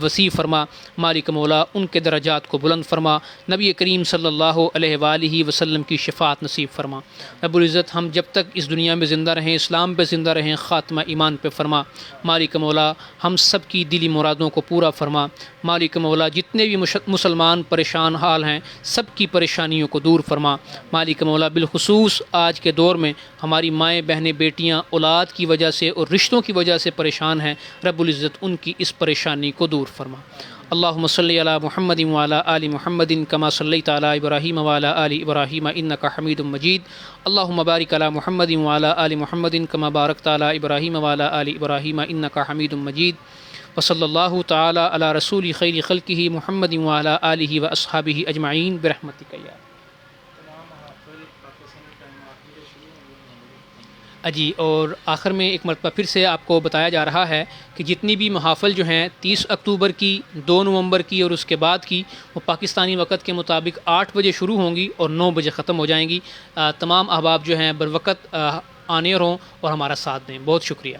وسیع فرما۔ مالک مولا ان کے درجات کو بلند فرما، نبی کریم صلی اللہ علیہ وآلہ وسلم کی شفاعت نصیب فرما۔ رب العزت ہم جب تک اس دنیا میں زندہ رہیں، اسلام پہ زندہ رہیں، خاتمہ ایمان پہ فرما۔ مالک مولا ہم سب کی دلی مرادوں کو پورا فرما۔ مالک مولا جتنے بھی مسلمان پریشان حال ہیں، سب کی پریشانیوں کو دور فرما۔ مالک مولا بالخصوص آج کے دور میں ہماری مائیں، بہنیں، بیٹیاں اولاد کی وجہ سے اور رشتوں کی وجہ سے پریشان ہیں، رب العزت ان کی اس پریشانی کو دور فرما۔ اللہم صلی علی محمد وعلی آل محمد کما صلیت علی ابراہیم وعلی آل ابراہیم انک حمید مجید۔ اللہم بارک علی محمد وعلی آل محمد کما بارکت علی ابراہیم وعلی آل ابراہیم انک حمید مجید۔ وصلی اللہ تعالی علی رسول خیر خلقہ محمد وعلی آلہ واصحابہ اجمعین برحمتک یا جی۔ اور آخر میں ایک مرتبہ پھر سے آپ کو بتایا جا رہا ہے کہ جتنی بھی محافل جو ہیں 30 اکتوبر کی، 2 نومبر کی اور اس کے بعد کی، وہ پاکستانی وقت کے مطابق 8 بجے شروع ہوں گی اور 9 بجے ختم ہو جائیں گی۔ تمام احباب جو ہیں بروقت آنے ہوں اور ہمارا ساتھ دیں۔ بہت شکریہ۔